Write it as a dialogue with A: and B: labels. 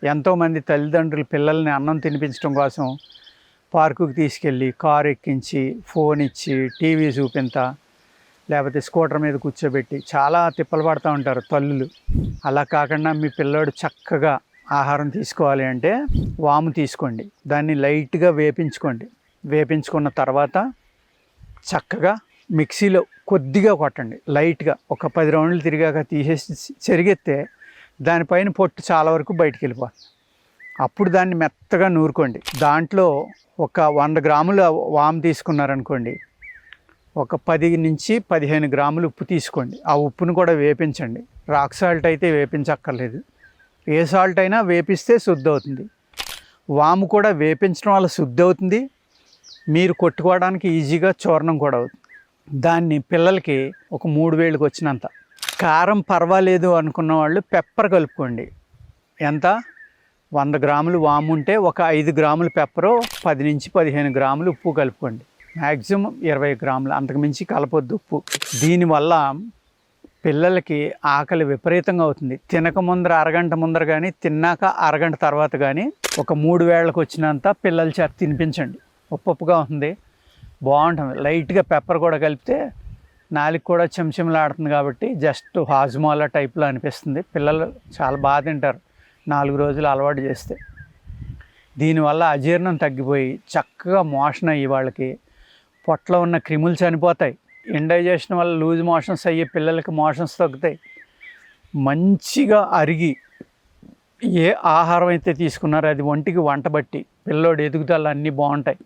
A: ఎంతోమంది తల్లిదండ్రులు పిల్లల్ని అన్నం తినిపించడం కోసం పార్కుకి తీసుకెళ్ళి కారు ఎక్కించి ఫోన్ ఇచ్చి టీవీ చూపింత లేకపోతే స్కూటర్ మీద కూర్చోబెట్టి చాలా తిప్పలు పడుతూ ఉంటారు తల్లులు. అలా కాకుండా మీ పిల్లోడు చక్కగా ఆహారం తీసుకోవాలి అంటే వాము తీసుకోండి, దాన్ని లైట్గా వేపించుకోండి. వేపించుకున్న తర్వాత చక్కగా మిక్సీలో కొద్దిగా కొట్టండి, లైట్గా ఒక 10 రౌండ్లు తిరిగాక తీసేసి చెరిగెత్తే దానిపైన పొట్టు చాలా వరకు బయటికి వెళ్ళిపోతుంది. అప్పుడు దాన్ని మెత్తగా నూరుకోండి. దాంట్లో ఒక 100 గ్రాముల వాము తీసుకున్నారనుకోండి, ఒక 10 నుంచి 15 గ్రాములు ఉప్పు తీసుకోండి. ఆ ఉప్పును కూడా వేపించండి. రాక్ సాల్ట్ అయితే వేపించక్కర్లేదు, ఏ సాల్ట్ అయినా వేపిస్తే శుద్ధి అవుతుంది. వాము కూడా వేపించడం వల్ల శుద్ధి అవుతుంది, మీరు కొట్టుకోవడానికి ఈజీగా చూర్ణం కూడా అవుతుంది. దాన్ని పిల్లలకి ఒక 3 వేళ్ళకి వచ్చినంత. కారం పర్వాలేదు అనుకున్న వాళ్ళు పెప్పర్ కలుపుకోండి. ఎంత 100 గ్రాములు వాము ఉంటే ఒక 5 గ్రాములు పెప్పరు, 10 నుంచి 15 గ్రాములు ఉప్పు కలుపుకోండి. మ్యాక్సిమం 20 గ్రాములు, అంతకుమించి కలపొద్దు ఉప్పు. దీనివల్ల పిల్లలకి ఆకలి విపరీతంగా అవుతుంది. తినక ముందర అరగంట ముందర కానీ తిన్నాక అరగంట తర్వాత కానీ ఒక 3 వేళ్ళకి వచ్చినంత పిల్లల చేత తినిపించండి. ఉప్పుగా ఉంటుంది, బాగుంటుంది. లైట్గా పెప్పర్ కూడా కలిపితే నాలుగు కూడా చెంచెంలాడుతుంది కాబట్టి జస్ట్ హాజ్మోలా టైప్లో అనిపిస్తుంది. పిల్లలు చాలా బాగా తింటారు 4 రోజులు అలవాటు చేస్తే. దీనివల్ల అజీర్ణం తగ్గిపోయి చక్కగా మోషన్ అయ్యి వాళ్ళకి పొట్టలో ఉన్న క్రిములు చనిపోతాయి. ఇండైజెషన్ వల్ల లూజ్ మోషన్స్ అయ్యే పిల్లలకి మోషన్స్ తగ్గుతాయి. మంచిగా అరిగి ఏ ఆహారం అయితే తీసుకున్నారో అది ఒంటికి వంటబట్టి పిల్లోడు ఎదుగుదల అన్నీ బాగుంటాయి.